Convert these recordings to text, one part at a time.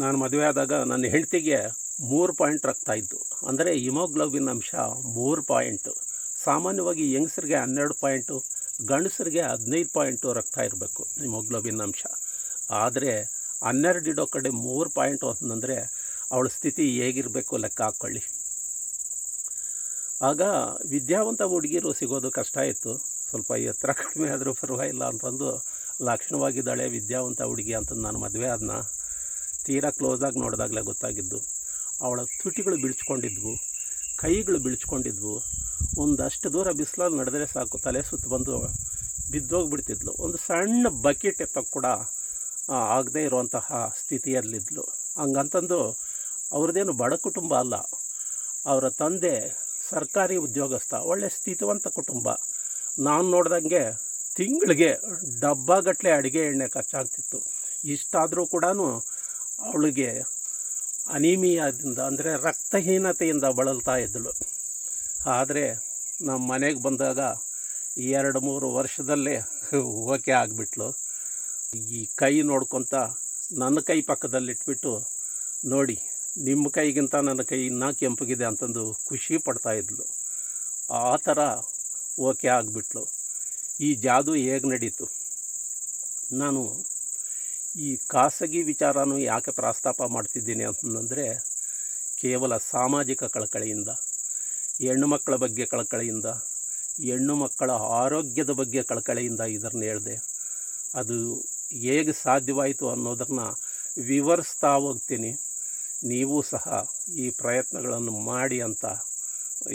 ನಾನು ಮದುವೆ ಆದಾಗ ನನ್ನ ಹೆಂಡತಿಗೆ 3 ಪಾಯಿಂಟ್ ರಕ್ತ ಇದ್ದು, ಅಂದರೆ ಹಿಮೋಗ್ಲೋಬಿನ್ ಅಂಶ 3 ಪಾಯಿಂಟು. ಸಾಮಾನ್ಯವಾಗಿ ಹೆಂಗಸರಿಗೆ 12 ಪಾಯಿಂಟು, ಗಂಡಸರಿಗೆ 15 ಪಾಯಿಂಟು ರಕ್ತ ಇರಬೇಕು ಹಿಮೋಗ್ಲೋಬಿನ್ ಅಂಶ. ಆದರೆ 12 ಇಡೋ ಕಡೆ 3 ಪಾಯಿಂಟು ಅಂತಂದರೆ ಅವಳ ಸ್ಥಿತಿ ಹೇಗಿರಬೇಕು ಲೆಕ್ಕ ಹಾಕ್ಕೊಳ್ಳಿ. ಆಗ ವಿದ್ಯಾವಂತ ಹುಡುಗಿರು ಸಿಗೋದು ಕಷ್ಟ ಇತ್ತು. ಸ್ವಲ್ಪ ಎತ್ತರ ಕಡಿಮೆ ಆದರೂ ಪರವಾಗಿಲ್ಲ ಅಂತಂದು ಲಕ್ಷಣವಾಗಿದ್ದಾಳೆ ವಿದ್ಯಾವಂತ ಹುಡುಗಿ ಅಂತಂದು ನಾನು ಮದುವೆ ಆದನ್ನ ತೀರಾ ಕ್ಲೋಸಾಗಿ ನೋಡಿದಾಗಲೇ ಗೊತ್ತಾಗಿದ್ದು. ಅವಳ ತುಟಿಗಳು ಬಿಳ್ಚ್ಕೊಂಡಿದ್ವು, ಕೈಗಳು ಬಿಳ್ಚ್ಕೊಂಡಿದ್ವು. ಒಂದಷ್ಟು ದೂರ ಬಿಸಿಲಲ್ಲಿ ನಡೆದರೆ ಸಾಕು ತಲೆ ಸುತ್ತು ಬಂದು ಬಿದ್ದೋಗ್ಬಿಡ್ತಿದ್ಲು. ಒಂದು ಸಣ್ಣ ಬಕೆಟ್ ಎತ್ತಕ್ಕೆ ಕೂಡ ಆಗದೇ ಇರುವಂತಹ ಸ್ಥಿತಿಯಲ್ಲಿದ್ಲು. ಹಂಗಂತಂದು ಅವ್ರದ್ದೇನು ಬಡ ಕುಟುಂಬ ಅಲ್ಲ, ಅವರ ತಂದೆ ಸರ್ಕಾರಿ ಉದ್ಯೋಗಸ್ಥ, ಒಳ್ಳೆ ಸ್ಥಿತಿವಂತ ಕುಟುಂಬ. ನಾನು ನೋಡ್ದಂಗೆ ತಿಂಗಳಿಗೆ ಡಬ್ಬಗಟ್ಟಲೆ ಅಡುಗೆ ಎಣ್ಣೆ ಖರ್ಚಾಗ್ತಿತ್ತು. ಇಷ್ಟಾದರೂ ಕೂಡ ಅವಳಿಗೆ ಅನೀಮಿಯಾದಿಂದ ಅಂದರೆ ರಕ್ತಹೀನತೆಯಿಂದ ಬಳಲ್ತಾ ಇದ್ದಳು. ಆದರೆ ನಮ್ಮ ಮನೆಗೆ ಬಂದಾಗ 2-3 ವರ್ಷದಲ್ಲೇ ಓಕೆ ಆಗಿಬಿಟ್ಲು. ಈ ಕೈ ನೋಡ್ಕೊತ ನನ್ನ ಕೈ ಪಕ್ಕದಲ್ಲಿಟ್ಬಿಟ್ಟು, ನೋಡಿ ನಿಮ್ಮ ಕೈಗಿಂತ ನನ್ನ ಕೈ ಇನ್ನೂ ಕೆಂಪಗಿದೆ ಅಂತಂದು ಖುಷಿ ಪಡ್ತಾಯಿದ್ಲು. ಆ ಥರ ಓಕೆ ಆಗಿಬಿಟ್ಲು. ಈ ಜಾದು ಹೇಗೆ ನಡೀತು? ನಾನು ಈ ಖಾಸಗಿ ವಿಚಾರನೂ ಯಾಕೆ ಪ್ರಸ್ತಾಪ ಮಾಡ್ತಿದ್ದೀನಿ ಅಂತಂದರೆ, ಕೇವಲ ಸಾಮಾಜಿಕ ಕಳಕಳಿಯಿಂದ, ಹೆಣ್ಣು ಮಕ್ಕಳ ಬಗ್ಗೆ ಕಳಕಳಿಯಿಂದ, ಹೆಣ್ಣು ಮಕ್ಕಳ ಆರೋಗ್ಯದ ಬಗ್ಗೆ ಕಳಕಳಿಯಿಂದ ಇದನ್ನು ಹೇಳಿದೆ. ಅದು ಹೇಗೆ ಸಾಧ್ಯವಾಯಿತು ಅನ್ನೋದನ್ನು ವಿವರಿಸ್ತಾ ಹೋಗ್ತೀನಿ. ನೀವು ಸಹ ಈ ಪ್ರಯತ್ನಗಳನ್ನು ಮಾಡಿ ಅಂತ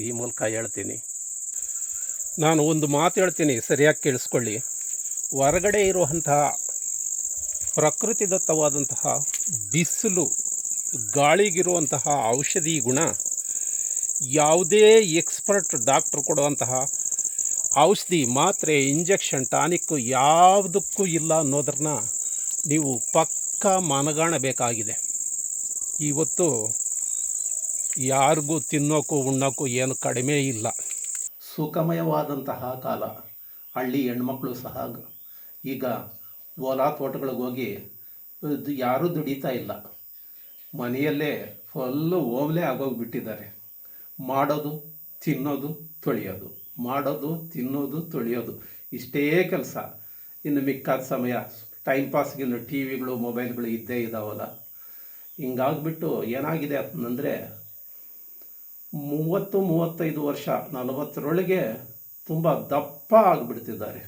ಈ ಮೂಲಕ ಹೇಳ್ತೀನಿ. ನಾನು ಒಂದು ಮಾತು ಹೇಳ್ತೀನಿ, ಸರಿಯಾಗಿ ಕೇಳಿಸ್ಕೊಳ್ಳಿ. ಹೊರಗಡೆ ಇರುವಂತಹ ಪ್ರಕೃತಿದತ್ತವಾದಂತಹ ಬಿಸಿಲು, ಗಾಳಿಗಿರುವಂತಹ ಔಷಧಿ ಗುಣ ಯಾವುದೇ ಎಕ್ಸ್ಪರ್ಟ್ ಡಾಕ್ಟ್ರು ಕೊಡುವಂತಹ ಔಷಧಿ, ಮಾತ್ರೆ, ಇಂಜೆಕ್ಷನ್, ಟಾನಿಕ್ಕು ಯಾವುದಕ್ಕೂ ಇಲ್ಲ ಅನ್ನೋದನ್ನ ನೀವು ಪಕ್ಕಾ ಮನಗಾಣಬೇಕಾಗಿದೆ. ಇವತ್ತು ಯಾರಿಗೂ ತಿನ್ನೋಕ್ಕೂ ಉಣ್ಣೋಕ್ಕೂ ಏನು ಕಡಿಮೆ ಇಲ್ಲ. ಸುಖಮಯವಾದಂತಹ ಕಾಲ. ಹಳ್ಳಿ ಹೆಣ್ಮಕ್ಳು ಸಹ ಈಗ ಹೊಲ ತೋಟಗಳಿಗೆ ಹೋಗಿ ಯಾರೂ ದುಡಿತಾ ಇಲ್ಲ. ಮನೆಯಲ್ಲೇ ಫುಲ್ಲು ಓಮ್ಲೆ ಆಗೋಗಿಬಿಟ್ಟಿದ್ದಾರೆ. ಮಾಡೋದು, ತಿನ್ನೋದು, ತೊಳೆಯೋದು, ಮಾಡೋದು, ತಿನ್ನೋದು, ತೊಳೆಯೋದು, ಇಷ್ಟೇ ಕೆಲಸ. ಇನ್ನು ಮಿಕ್ಕಾದ ಸಮಯ ಟೈಮ್ ಪಾಸ್ಗಿನ್ನು ಟಿ ವಿಗಳು, ಮೊಬೈಲ್ಗಳು ಇದ್ದೇ ಇದ್ದಾವಲ್ಲ. ಹಿಂಗಾಗ್ಬಿಟ್ಟು ಏನಾಗಿದೆ ಅಂತಂದರೆ 30-35 ವರ್ಷ, 40ರೊಳಗೆ ತುಂಬ ದಪ್ಪ ಆಗಿಬಿಡ್ತಿದ್ದಾರೆ.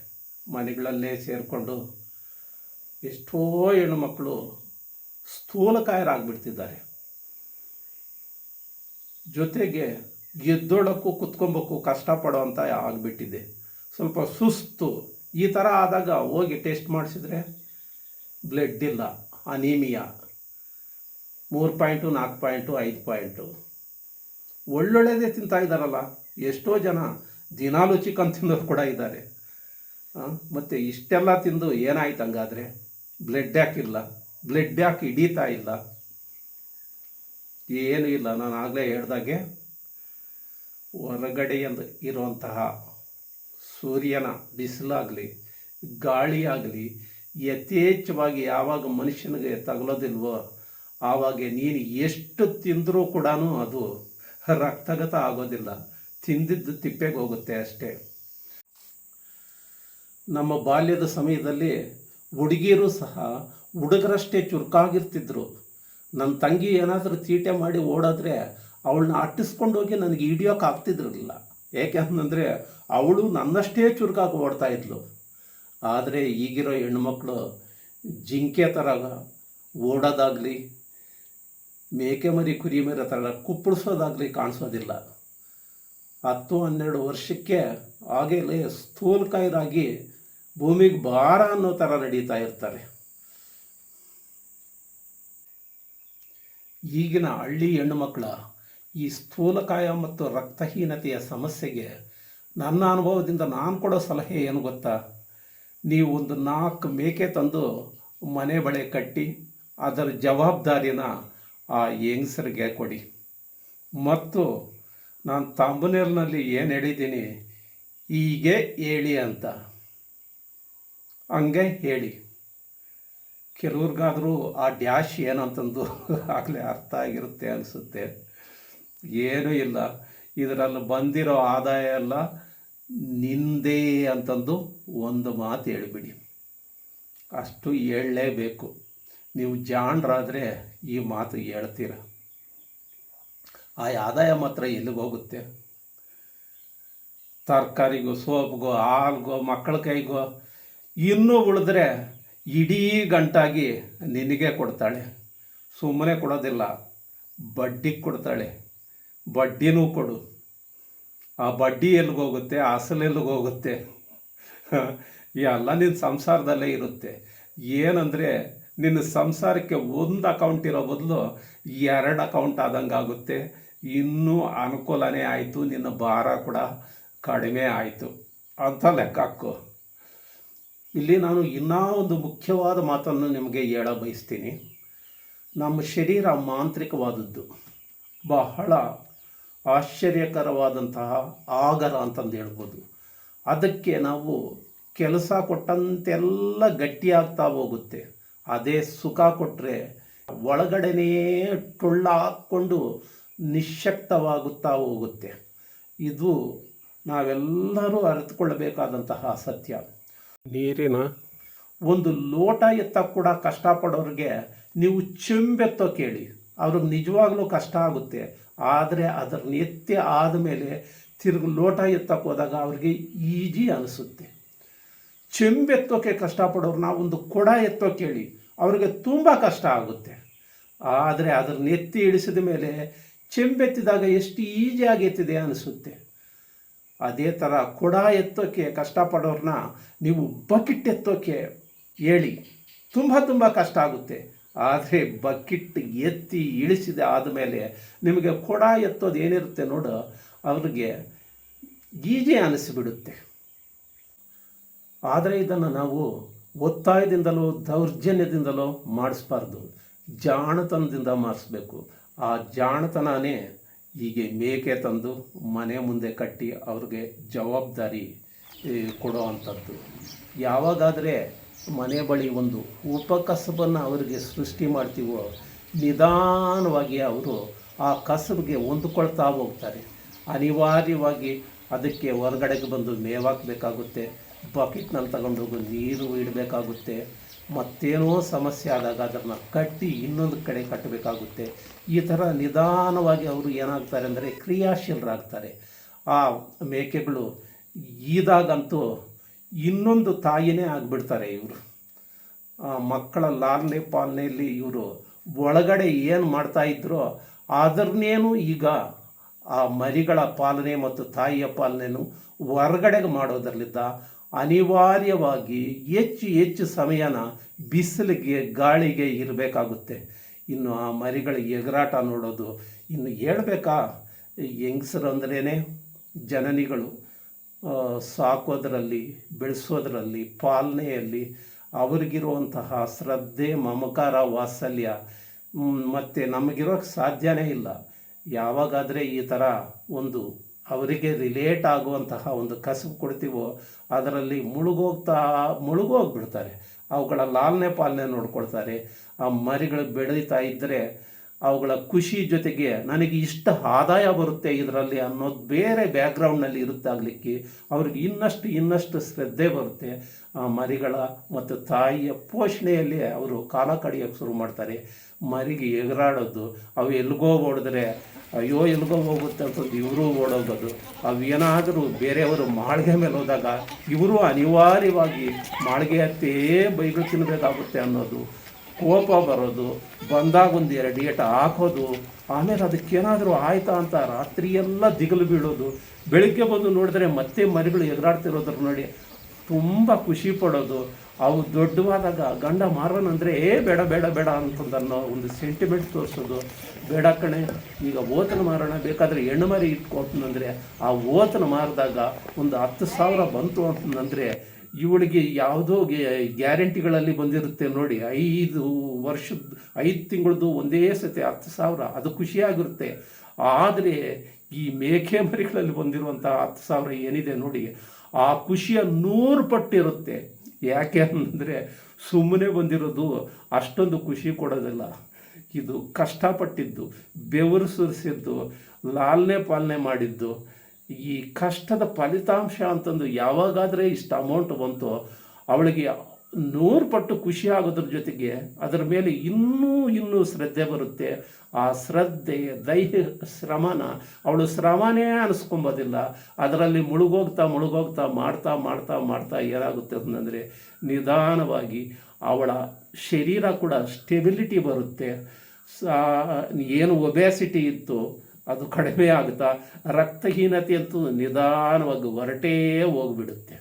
ಮನೆಗಳಲ್ಲೇ ಸೇರಿಕೊಂಡು ಎಷ್ಟೋ ಹೆಣ್ಣುಮಕ್ಕಳು ಸ್ಥೂಲಕಾಯರಾಗ್ಬಿಡ್ತಿದ್ದಾರೆ. ಜೊತೆಗೆ ಎದ್ದೊಳಕ್ಕೂ ಕುತ್ಕೊಬೇಕು ಕಷ್ಟಪಡೋವಂಥ ಆಗಿಬಿಟ್ಟಿದೆ. ಸ್ವಲ್ಪ ಸುಸ್ತು. ಈ ಥರ ಆದಾಗ ಹೋಗಿ ಟೆಸ್ಟ್ ಮಾಡಿಸಿದ್ರೆ ಬ್ಲಡ್ ಇಲ್ಲ, ಅನೀಮಿಯಾ, 3 ಪಾಯಿಂಟು, 4 ಪಾಯಿಂಟು, 5 ಪಾಯಿಂಟು. ಒಳ್ಳೊಳ್ಳೆದೇ ತಿಂತಾ ಇದ್ದಾರಲ್ಲ, ಎಷ್ಟೋ ಜನ ದಿನಾಲು ಚಿಕನ್ ತಿನ್ನೋರು ಕೂಡ ಇದ್ದಾರೆ. ಮತ್ತು ಇಷ್ಟೆಲ್ಲ ತಿಂದು ಏನಾಯ್ತು ಹಂಗಾದರೆ? ಬ್ಲಡ್ ಯಾಕಿಲ್ಲ? ಬ್ಲಡ್ ಯಾಕೆ ಹಿಡೀತಾ ಇಲ್ಲ? ಏನೂ ಇಲ್ಲ. ನಾನು ಆಗಲೇ ಹೇಳ್ದಾಗೆ ಹೊರಗಡೆಯಿಂದ ಇರುವಂತಹ ಸೂರ್ಯನ ಬಿಸಿಲಾಗಲಿ, ಗಾಳಿಯಾಗಲಿ ಯಥೇಚ್ಛವಾಗಿ ಯಾವಾಗ ಮನುಷ್ಯನಿಗೆ ತಗಲೋದಿಲ್ವೋ ಆವಾಗ ನೀನು ಎಷ್ಟು ತಿಂದರೂ ಕೂಡ ಅದು ರಕ್ತಗತ ಆಗೋದಿಲ್ಲ. ತಿಂದಿದ್ದು ತಿಪ್ಪೆಗೆ ಹೋಗುತ್ತೆ ಅಷ್ಟೇ. ನಮ್ಮ ಬಾಲ್ಯದ ಸಮಯದಲ್ಲಿ ಹುಡುಗಿಯರು ಸಹ ಹುಡುಗರಷ್ಟೇ ಚುರುಕಾಗಿರ್ತಿದ್ರು. ನನ್ನ ತಂಗಿ ಏನಾದರೂ ತೀಟೆ ಮಾಡಿ ಓಡಾದರೆ ಅವಳನ್ನ ಅಟ್ಟಿಸ್ಕೊಂಡೋಗಿ ನನಗೆ ಹಿಡಿಯೋಕೆ ಆಗ್ತಿದ್ರಲಿಲ್ಲ. ಏಕೆ ಅಂತಂದರೆ ಅವಳು ನನ್ನಷ್ಟೇ ಚುರುಕಾಗಿ ಓಡ್ತಾಯಿದ್ಲು. ಆದರೆ ಈಗಿರೋ ಹೆಣ್ಮಕ್ಳು ಜಿಂಕೆ ಥರ ಓಡೋದಾಗಲಿ, ಮೇಕೆ ಮರಿ ಕುರಿ ಮರಿ ಥರ ಕುಪ್ಪಳಿಸೋದಾಗಲಿ ಕಾಣಿಸೋದಿಲ್ಲ. 10-12 ವರ್ಷಕ್ಕೆ ಆಗಲೇ ಸ್ಥೂಲಕಾಯರಾಗಿ ಭೂಮಿಗೆ ಭಾರ ಅನ್ನೋ ಥರ ನಡೀತಾ ಇರ್ತಾರೆ. ಈಗಿನ ಹಳ್ಳಿ ಹೆಣ್ಣುಮಕ್ಕಳ ಈ ಸ್ಥೂಲಕಾಯ ಮತ್ತು ರಕ್ತಹೀನತೆಯ ಸಮಸ್ಯೆಗೆ ನನ್ನ ಅನುಭವದಿಂದ ನಾನು ಕೊಡೋ ಸಲಹೆ ಏನು ಗೊತ್ತಾ? ನೀವು ಒಂದು 4 ಮೇಕೆ ತಂದು ಮನೆ ಬಳೆ ಕಟ್ಟಿ ಅದರ ಜವಾಬ್ದಾರಿನ ಆ ಹೆಂಗಸರಿಗೆ ಕೊಡಿ. ಮತ್ತು ನಾನು ತಂಬನೇಲ್ನಲ್ಲಿ ಏನು ಹೇಳಿದ್ದೀನಿ, ಹೀಗೆ ಹೇಳಿ ಅಂತ, ಹಂಗೆ ಹೇಳಿ. ಕೆಲವ್ರಿಗಾದರೂ ಆ ಡ್ಯಾಶ್ ಏನಂತಂದು ಆಗಲೇ ಅರ್ಥ ಆಗಿರುತ್ತೆ ಅನಿಸುತ್ತೆ. ಏನೂ ಇಲ್ಲ, ಇದರಲ್ಲಿ ಬಂದಿರೋ ಆದಾಯ ಎಲ್ಲ ನಿಂದೇ ಅಂತಂದು ಒಂದು ಮಾತು ಹೇಳಿಬಿಡಿ. ಅಷ್ಟು ಹೇಳಲೇಬೇಕು. ನೀವು ಜಾಣರಾದರೆ ಈ ಮಾತು ಹೇಳ್ತೀರ. ಆ ಆದಾಯ ಮಾತ್ರ ಎಲ್ಲಿಗೋಗುತ್ತೆ? ತರಕಾರಿಗೋ, ಸೋಪ್ಗೋ, ಹಾಲ್ಗೋ, ಮಕ್ಕಳ ಕೈಗೋ. ಇನ್ನೂ ಉಳಿದ್ರೆ ಇಡೀ ಗಂಟಾಗಿ ನಿನಗೆ ಕೊಡ್ತಾಳೆ. ಸುಮ್ಮನೆ ಕೊಡೋದಿಲ್ಲ, ಬಡ್ಡಿಗೆ ಕೊಡ್ತಾಳೆ. ಬಡ್ಡಿನೂ ಕೊಡು. ಆ ಬಡ್ಡಿ ಎಲ್ಲಿಗೋಗುತ್ತೆ? ಅಸಲು ಎಲ್ಲಿಗೋಗುತ್ತೆ? ಎಲ್ಲ ನಿನ್ನ ಸಂಸಾರದಲ್ಲೇ ಇರುತ್ತೆ. ಏನಂದರೆ ನಿನ್ನ ಸಂಸಾರಕ್ಕೆ ಒಂದು ಅಕೌಂಟ್ ಇರೋ ಬದಲು 2 ಅಕೌಂಟ್ ಆದಂಗೆ ಆಗುತ್ತೆ. ಇನ್ನೂ ಅನುಕೂಲನೇ ಆಯಿತು, ನಿನ್ನ ಭಾರ ಕೂಡ ಕಡಿಮೆ ಆಯಿತು ಅಂತ ಲೆಕ್ಕ ಹಾಕೋ. ಇಲ್ಲಿ ನಾನು ಇನ್ನೂ ಒಂದು ಮುಖ್ಯವಾದ ಮಾತನ್ನು ನಿಮಗೆ ಹೇಳ ಬಯಸ್ತೀನಿ. ನಮ್ಮ ಶರೀರ ಮಾಂತ್ರಿಕವಾದದ್ದು, ಬಹಳ ಆಶ್ಚರ್ಯಕರವಾದಂತಹ ಆಗರ ಅಂತಂದು ಹೇಳ್ಬೋದು. ಅದಕ್ಕೆ ನಾವು ಕೆಲಸ ಕೊಟ್ಟಂತೆಲ್ಲ ಗಟ್ಟಿಯಾಗ್ತಾ ಹೋಗುತ್ತೆ. ಅದೇ ಸುಖ ಕೊಟ್ಟರೆ ಒಳಗಡೆನೇ ಟೊಳ್ಳ ಹಾಕ್ಕೊಂಡು ನಿಶ್ಶಕ್ತವಾಗುತ್ತಾ ಹೋಗುತ್ತೆ. ಇದು ನಾವೆಲ್ಲರೂ ಅರಿತುಕೊಳ್ಳಬೇಕಾದಂತಹ ಸತ್ಯ. ನೀರಿನ ಒಂದು ಲೋಟ ಎತ್ತ ಕೂಡ ಕಷ್ಟಪಡೋರಿಗೆ ನೀವು ಚೆಂಬೆತ್ತೋ ಕೇಳಿ, ಅವ್ರಿಗೆ ನಿಜವಾಗ್ಲೂ ಕಷ್ಟ ಆಗುತ್ತೆ. ಆದರೆ ಅದನ್ನು ಎತ್ತಿ ಆದಮೇಲೆ ತಿರುಗಿ ಲೋಟ ಎತ್ತಕ್ಕೆ ಹೋದಾಗ ಅವ್ರಿಗೆ ಈಜಿ ಅನಿಸುತ್ತೆ. ಚೆಂಬೆತ್ತೋಕೆ ಕಷ್ಟಪಡೋರನ್ನ ಒಂದು ಕೊಡ ಎತ್ತೋ ಕೇಳಿ, ಅವ್ರಿಗೆ ತುಂಬ ಕಷ್ಟ ಆಗುತ್ತೆ. ಆದರೆ ಅದನ್ನು ಎತ್ತಿ ಇಳಿಸಿದ ಮೇಲೆ ಚೆಂಬೆತ್ತಿದಾಗ ಎಷ್ಟು ಈಜಿಯಾಗಿ ಎತ್ತಿದೆ ಅನಿಸುತ್ತೆ. ಅದೇ ಥರ ಕೊಡ ಎತ್ತೋಕ್ಕೆ ಕಷ್ಟಪಡೋರನ್ನ ನೀವು ಬಕೆಟ್ ಎತ್ತೋಕ್ಕೆ ಹೇಳಿ, ತುಂಬ ಕಷ್ಟ ಆಗುತ್ತೆ. ಆದರೆ ಬಕೆಟ್ ಎತ್ತಿ ಇಳಿಸಿದೆ ಆದಮೇಲೆ ನಿಮಗೆ ಕೊಡ ಎತ್ತೋದು ಏನಿರುತ್ತೆ ನೋಡು, ಅವ್ರಿಗೆ ಈಜಿ ಅನಿಸಿಬಿಡುತ್ತೆ. ಆದರೆ ಇದನ್ನು ನಾವು ಒತ್ತಾಯದಿಂದಲೋ ದೌರ್ಜನ್ಯದಿಂದಲೋ ಮಾಡಿಸ್ಬಾರ್ದು, ಜಾಣತನದಿಂದ ಮಾಡಿಸ್ಬೇಕು. ಆ ಜಾಣತನನೇ ಹೀಗೆ ಮೇಕೆ ತಂದು ಮನೆ ಮುಂದೆ ಕಟ್ಟಿ ಅವ್ರಿಗೆ ಜವಾಬ್ದಾರಿ ಕೊಡೋ ಅಂಥದ್ದು. ಯಾವಾಗಾದರೆ ಮನೆ ಬಳಿ ಒಂದು ಉಪಕಸಬನ್ನು ಅವರಿಗೆ ಸೃಷ್ಟಿ ಮಾಡ್ತೀವೋ, ನಿಧಾನವಾಗಿ ಅವರು ಆ ಕಸಬಿಗೆ ಹೊಂದ್ಕೊಳ್ತಾ ಹೋಗ್ತಾರೆ. ಅನಿವಾರ್ಯವಾಗಿ ಅದಕ್ಕೆ ಹೊರಗಡೆಗೆ ಬಂದು ಮೇವಾಕಬೇಕಾಗುತ್ತೆ, ಬಕೆಟ್ನಲ್ಲಿ ತಗೊಂಡೋಗಿ ನೀರು ಇಡಬೇಕಾಗುತ್ತೆ. ಮತ್ತೇನೋ ಸಮಸ್ಯೆ ಆದಾಗ ಅದನ್ನು ಕಟ್ಟಿ ಇನ್ನೊಂದು ಕಡೆ ಕಟ್ಟಬೇಕಾಗುತ್ತೆ. ಈ ಥರ ನಿಧಾನವಾಗಿ ಅವರು ಏನಾಗ್ತಾರೆ ಅಂದರೆ ಕ್ರಿಯಾಶೀಲರಾಗ್ತಾರೆ. ಆ ಮೇಕೆಗಳು ಈದಾಗಂತೂ ಇನ್ನೊಂದು ತಾಯಿನೇ ಆಗಿಬಿಡ್ತಾರೆ. ಇವರು ಮಕ್ಕಳ ಲಾಲನೆ ಪಾಲನೆಯಲ್ಲಿ ಇವರು ಒಳಗಡೆ ಏನು ಮಾಡ್ತಾಯಿದ್ರೋ ಅದನ್ನೇನು ಈಗ ಆ ಮರಿಗಳ ಪಾಲನೆ ಮತ್ತು ತಾಯಿಯ ಪಾಲನೆಯನ್ನು ಹೊರಗಡೆಗೆ ಮಾಡೋದರಲ್ಲಿದ್ದ ಅನಿವಾರ್ಯವಾಗಿ ಹೆಚ್ಚು ಸಮಯನ ಬಿಸಿಲಿಗೆ ಗಾಳಿಗೆ ಇರಬೇಕಾಗುತ್ತೆ. ಇನ್ನು ಆ ಮರಿಗಳ ಎಗರಾಟ ನೋಡೋದು ಇನ್ನು ಹೇಳ್ಬೇಕಾ? ಹೆಂಗಸರು ಅಂದ್ರೇ ಜನನಿಗಳು. ಸಾಕೋದರಲ್ಲಿ, ಬೆಳೆಸೋದ್ರಲ್ಲಿ, ಪಾಲನೆಯಲ್ಲಿ ಅವರಿಗಿರುವಂತಹ ಶ್ರದ್ಧೆ, ಮಮಕಾರ, ವಾತ್ಸಲ್ಯ ಮತ್ತು ನಮಗಿರೋಕ್ಕೆ ಸಾಧ್ಯನೇ ಇಲ್ಲ. ಯಾವಾಗಾದರೆ ಈ ಥರ ಒಂದು ಅವರಿಗೆ ರಿಲೇಟ್ ಆಗುವಂತಹ ಒಂದು ಕಸಬು ಕೊಡ್ತೀವೋ ಅದರಲ್ಲಿ ಮುಳುಗೋಗ್ಬಿಡ್ತಾರೆ. ಅವುಗಳ ಲಾಲನೆ ಪಾಲನೆ ನೋಡ್ಕೊಳ್ತಾರೆ. ಆ ಮರಿಗಳು ಬೆಳೀತಾ ಇದ್ದರೆ ಅವುಗಳ ಖುಷಿ ಜೊತೆಗೆ ನನಗೆ ಇಷ್ಟ ಆದಾಯ ಬರುತ್ತೆ ಇದರಲ್ಲಿ ಅನ್ನೋದು ಬೇರೆ ಬ್ಯಾಕ್ಗ್ರೌಂಡ್ನಲ್ಲಿ ಇರುತ್ತಾಗಲಿಕ್ಕೆ ಅವ್ರಿಗೆ ಇನ್ನಷ್ಟು ಶ್ರದ್ಧೆ ಬರುತ್ತೆ. ಆ ಮರಿಗಳ ಮತ್ತು ತಾಯಿಯ ಪೋಷಣೆಯಲ್ಲಿ ಅವರು ಕಾಲ ಕಳೆಯೋಕ್ಕೆ ಶುರು ಮಾಡ್ತಾರೆ. ಮರಿಗೆ ಎಗರಾಡೋದು, ಅವು ಎಲ್ಲಿಗೋ ಓಡಿದ್ರೆ ಅಯ್ಯೋ ಎಲ್ಲಿಗೋ ಹೋಗುತ್ತೆ ಅಂತಂದು ಇವರು ಓಡೋಗೋದು. ಅವೇನಾದರೂ ಬೇರೆಯವರು ಮಾಳಿಗೆ ಮೇಲೆ ಹೋದಾಗ ಇವರು ಅನಿವಾರ್ಯವಾಗಿ ಮಾಳಿಗೆ ಹತ್ತೇ ಬೈಗಳು ತಿನ್ನಬೇಕಾಗುತ್ತೆ ಅನ್ನೋದು, ಕೋಪ ಬರೋದು, ಬಂದಾಗ ಒಂದು 2 ಏಟು ಹಾಕೋದು, ಆಮೇಲೆ ಅದಕ್ಕೇನಾದರೂ ಆಯ್ತಾ ಅಂತ ರಾತ್ರಿಯೆಲ್ಲ ದಿಗಲು ಬೀಳೋದು. ಬೆಳಗ್ಗೆ ಬಂದು ನೋಡಿದ್ರೆ ಮತ್ತೆ ಮರಿಗಳು ಎಗರಾಡ್ತಿರೋದ್ರ ನೋಡಿ ತುಂಬ ಖುಷಿ ಪಡೋದು. ಅವು ದೊಡ್ಡವಾದಾಗ ಗಂಡ ಮಾರೋನಂದರೆ ಬೇಡ ಬೇಡ ಬೇಡ ಅಂತಂದನ್ನೋ ಒಂದು ಸೆಂಟಿಮೆಂಟ್ ತೋರಿಸೋದು. ಬೇಡ ಕಣೆ, ಈಗ ಓತನ ಮಾರೋಣ, ಬೇಕಾದರೆ ಹೆಣ್ಣು ಮರಿ ಇಟ್ಕೊಟ್ಟನಂದರೆ ಆ ಓತನ ಮಾರಿದಾಗ ಒಂದು 10,000 ಬಂತು ಅಂತಂದರೆ ಇವಳಿಗೆ ಯಾವುದೋ ಗ್ಯಾರಂಟಿಗಳಲ್ಲಿ ಬಂದಿರುತ್ತೆ ನೋಡಿ, 5 ವರ್ಷದ 5 ತಿಂಗಳದ್ದು ಒಂದೇ ಸತಿ 10,000, ಅದು ಖುಷಿಯಾಗಿರುತ್ತೆ. ಆದರೆ ಈ ಮೇಕೆ ಮರಿಗಳಲ್ಲಿ ಬಂದಿರುವಂಥ 10,000 ಏನಿದೆ ನೋಡಿ, ಆ ಖುಷಿಯ 100 ಪಟ್ಟಿರುತ್ತೆ. ಯಾಕೆ ಅಂದರೆ ಸುಮ್ಮನೆ ಬಂದಿರೋದು ಅಷ್ಟೊಂದು ಖುಷಿ ಕೊಡೋದಿಲ್ಲ. ಇದು ಕಷ್ಟಪಟ್ಟಿದ್ದು, ಬೆವರು ಸುರಿಸಿದ್ದು, ಲಾಲನೆ ಪಾಲನೆ ಮಾಡಿದ್ದು, ಈ ಕಷ್ಟದ ಫಲಿತಾಂಶ ಅಂತಂದು ಯಾವಾಗಾದರೆ ಇಷ್ಟು ಅಮೌಂಟ್ ಬಂತು ಅವಳಿಗೆ 100 ಪಟ್ಟು ಖುಷಿ ಆಗೋದ್ರ ಜೊತೆಗೆ ಅದರ ಮೇಲೆ ಇನ್ನೂ ಶ್ರದ್ಧೆ ಬರುತ್ತೆ. ಆ ಶ್ರದ್ಧೆ ದೈಹಿಕ ಶ್ರಮನ ಅವಳು ಶ್ರಮನೇ ಅನಿಸ್ಕೊಂಬೋದಿಲ್ಲ. ಅದರಲ್ಲಿ ಮುಳುಗೋಗ್ತಾ ಮಾಡ್ತಾ ಏನಾಗುತ್ತೆ ಅಂತಂದರೆ ನಿಧಾನವಾಗಿ ಅವಳ ಶರೀರ ಕೂಡ ಸ್ಟೆಬಿಲಿಟಿ ಬರುತ್ತೆ. ಏನು ಒಬೆಸಿಟಿ ಇತ್ತು ಅದು ಕಡಿಮೆ ಆಗುತ್ತಾ, ರಕ್ತಹೀನತೆ ಅಂತೂ ನಿಧಾನವಾಗಿ ಹೊರಟೇ ಹೋಗ್ಬಿಡುತ್ತೆ.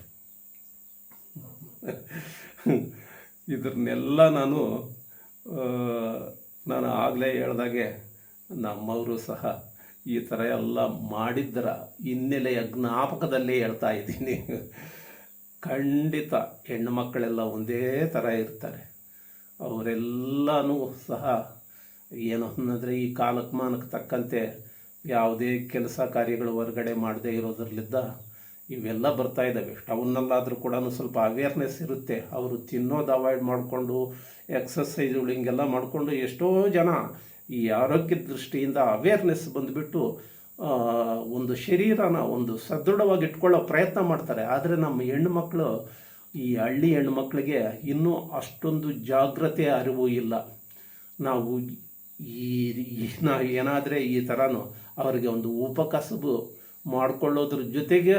ಇದನ್ನೆಲ್ಲ ನಾನು ಆಗಲೇ ಹೇಳ್ದಾಗೆ ನಮ್ಮವರು ಸಹ ಈ ಥರ ಎಲ್ಲ ಮಾಡಿದ್ದರ ಹಿನ್ನೆಲೆಯ ಜ್ಞಾಪಕದಲ್ಲೇ ಹೇಳ್ತಾ ಇದ್ದೀನಿ. ಖಂಡಿತ ಹೆಣ್ಣು ಮಕ್ಕಳೆಲ್ಲ ಒಂದೇ ಥರ ಇರ್ತಾರೆ. ಅವರೆಲ್ಲನೂ ಸಹ ಏನು ಅನ್ನೋದ್ರೆ ಈ ಕಾಲಮಾನಕ್ಕೆ ತಕ್ಕಂತೆ ಯಾವುದೇ ಕೆಲಸ ಕಾರ್ಯಗಳು ಹೊರಗಡೆ ಮಾಡದೇ ಇರೋದ್ರಲ್ಲಿದ್ದ ಇವೆಲ್ಲ ಬರ್ತಾ ಇದ್ದಾವೆ. ಟೌನ್ನಲ್ಲಾದರೂ ಕೂಡ ಸ್ವಲ್ಪ ಅವೇರ್ನೆಸ್ ಇರುತ್ತೆ. ಅವರು ತಿನ್ನೋದು ಅವಾಯ್ಡ್ ಮಾಡಿಕೊಂಡು ಎಕ್ಸಸೈಸ್ಗಳು ಹಿಂಗೆಲ್ಲ ಮಾಡಿಕೊಂಡು ಎಷ್ಟೋ ಜನ ಈ ಆರೋಗ್ಯದ ದೃಷ್ಟಿಯಿಂದ ಅವೇರ್ನೆಸ್ ಬಂದುಬಿಟ್ಟು ಒಂದು ಶರೀರನ ಒಂದು ಸದೃಢವಾಗಿ ಇಟ್ಕೊಳ್ಳೋ ಪ್ರಯತ್ನ ಮಾಡ್ತಾರೆ. ಆದರೆ ನಮ್ಮ ಹೆಣ್ಣುಮಕ್ಕಳು, ಈ ಹಳ್ಳಿ ಹೆಣ್ಣುಮಕ್ಕಳಿಗೆ ಇನ್ನೂ ಅಷ್ಟೊಂದು ಜಾಗ್ರತೆ ಅರಿವು ಇಲ್ಲ. ನಾವು ಏನಾದರೆ ಈ ಥರನೂ ಅವರಿಗೆ ಒಂದು ಉಪಕಸಬು ಮಾಡಿಕೊಳ್ಳೋದ್ರ ಜೊತೆಗೆ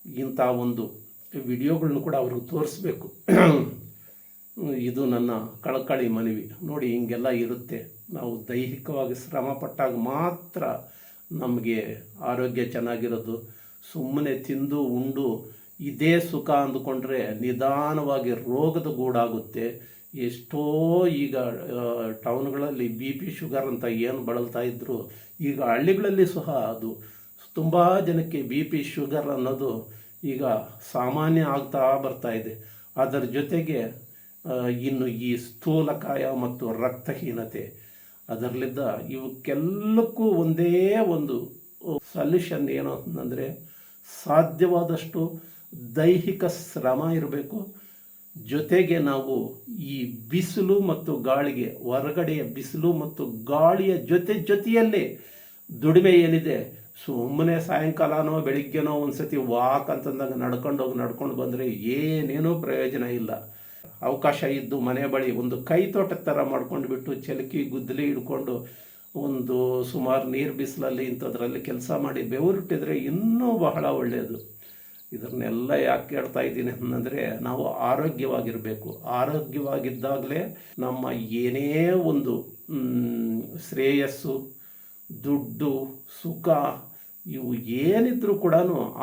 ಇಂಥ ಒಂದು ವಿಡಿಯೋಗಳನ್ನ ಕೂಡ ಅವ್ರಿಗೆ ತೋರಿಸ್ಬೇಕು. ಇದು ನನ್ನ ಕಳಕಳಿ ಮನವಿ. ನೋಡಿ, ಹಿಂಗೆಲ್ಲ ಇರುತ್ತೆ. ನಾವು ದೈಹಿಕವಾಗಿ ಶ್ರಮ ಪಟ್ಟಾಗ ಮಾತ್ರ ನಮಗೆ ಆರೋಗ್ಯ ಚೆನ್ನಾಗಿರೋದು. ಸುಮ್ಮನೆ ತಿಂದು ಉಂಡು ಇದೇ ಸುಖ ಅಂದುಕೊಂಡ್ರೆ ನಿಧಾನವಾಗಿ ರೋಗದ ಗೂಡಾಗುತ್ತೆ. ಎಷ್ಟೋ ಈಗ ಟೌನ್ಗಳಲ್ಲಿ BP ಶುಗರ್ ಅಂತ ಏನು ಬಳಲ್ತಾ ಇದ್ದರು, ಈಗ ಹಳ್ಳಿಗಳಲ್ಲಿ ಸಹ ಅದು ತುಂಬ ಜನಕ್ಕೆ BP ಶುಗರ್ ಅನ್ನೋದು ಈಗ ಸಾಮಾನ್ಯ ಆಗ್ತಾ ಬರ್ತಾ ಇದೆ. ಅದರ ಜೊತೆಗೆ ಇನ್ನು ಈ ಸ್ಥೂಲಕಾಯ ಮತ್ತು ರಕ್ತಹೀನತೆ, ಅದರಲ್ಲಿದ್ದ ಇವಕ್ಕೆಲ್ಲಕ್ಕೂ ಒಂದೇ ಒಂದು ಸೊಲ್ಯೂಷನ್ ಏನು ಅಂತಂದರೆ ಸಾಧ್ಯವಾದಷ್ಟು ದೈಹಿಕ ಶ್ರಮ ಇರಬೇಕು. ಜೊತೆಗೆ ನಾವು ಈ ಬಿಸಿಲು ಮತ್ತು ಗಾಳಿಗೆ, ಹೊರಗಡೆಯ ಬಿಸಿಲು ಮತ್ತು ಗಾಳಿಯ ಜೊತೆಯಲ್ಲೇ ದುಡಿಮೆ ಏನಿದೆ, ಸುಮ್ಮನೆ ಸಾಯಂಕಾಲನೋ ಬೆಳಿಗ್ಗೆನೋ ಒಂದು ಸತಿ ವಾಕ್ ಅಂತಂದಾಗ ನಡ್ಕೊಂಡು ಬಂದರೆ ಏನೇನೂ ಪ್ರಯೋಜನ ಇಲ್ಲ. ಅವಕಾಶ ಇದ್ದು ಮನೆ ಬಳಿ ಒಂದು ಕೈ ತೋಟದ ಥರ ಮಾಡ್ಕೊಂಡ್ಬಿಟ್ಟು ಚಲಕಿ ಗುದ್ದಲಿ ಹಿಡ್ಕೊಂಡು ಒಂದು ಸುಮಾರು ನೀರು ಬಿಸಿಲಲ್ಲಿ ಇಂಥದ್ರಲ್ಲಿ ಕೆಲಸ ಮಾಡಿ ಬೆವರಿಟ್ಟಿದ್ರೆ ಇನ್ನೂ ಬಹಳ ಒಳ್ಳೆಯದು. ಇದನ್ನೆಲ್ಲ ಯಾಕೆ ಹೇಳ್ತಾ ಇದ್ದೀನಿ ಅಂತಂದರೆ ನಾವು ಆರೋಗ್ಯವಾಗಿರಬೇಕು. ಆರೋಗ್ಯವಾಗಿದ್ದಾಗಲೇ ನಮ್ಮ ಏನೇ ಒಂದು ಶ್ರೇಯಸ್ಸು, ದುಡ್ಡು, ಸುಖ ಇವು ಏನಿದ್ರೂ ಕೂಡ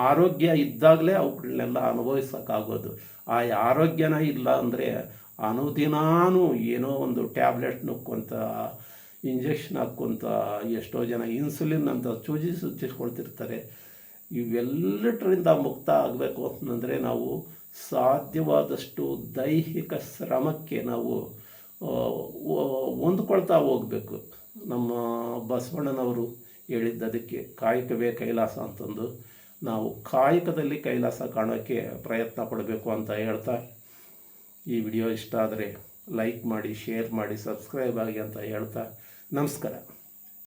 ಆರೋಗ್ಯ ಇದ್ದಾಗಲೇ ಅವುಗಳನ್ನೆಲ್ಲ ಅನುಭವಿಸೋಕ್ಕಾಗೋದು. ಆ ಆರೋಗ್ಯನ ಇಲ್ಲ ಅಂದರೆ ಅನುದಿನಾನು ಏನೋ ಒಂದು ಟ್ಯಾಬ್ಲೆಟ್ ನುಕ್ಕೊಂತ, ಇಂಜೆಕ್ಷನ್ ಹಾಕ್ಕೊಂತ, ಎಷ್ಟೋ ಜನ ಇನ್ಸುಲಿನ್ ಅಂತ ಸುಚ್ಚಿಸ್ಕೊಳ್ತಿರ್ತಾರೆ. ಇವೆಲ್ಲದರಿಂದ ಮುಕ್ತ ಆಗಬೇಕು ಅಂತಂದರೆ ನಾವು ಸಾಧ್ಯವಾದಷ್ಟು ದೈಹಿಕ ಶ್ರಮಕ್ಕೆ ನಾವು ಹೊಂದ್ಕೊಳ್ತಾ ಹೋಗಬೇಕು. ನಮ್ಮ ಬಸವಣ್ಣನವರು ಹೇಳಿದ್ದದಕ್ಕೆ ಕಾಯಕವೇ ಕೈಲಾಸ ಅಂತಂದು ನಾವು ಕಾಯಕದಲ್ಲಿ ಕೈಲಾಸ ಕಾಣೋಕ್ಕೆ ಪ್ರಯತ್ನ ಪಡಬೇಕು ಅಂತ ಹೇಳ್ತಾ, ಈ ವಿಡಿಯೋ ಇಷ್ಟ ಆದರೆ ಲೈಕ್ ಮಾಡಿ, ಶೇರ್ ಮಾಡಿ, ಸಬ್ಸ್ಕ್ರೈಬ್ ಆಗಿ ಅಂತ ಹೇಳ್ತಾ ನಮಸ್ಕಾರ.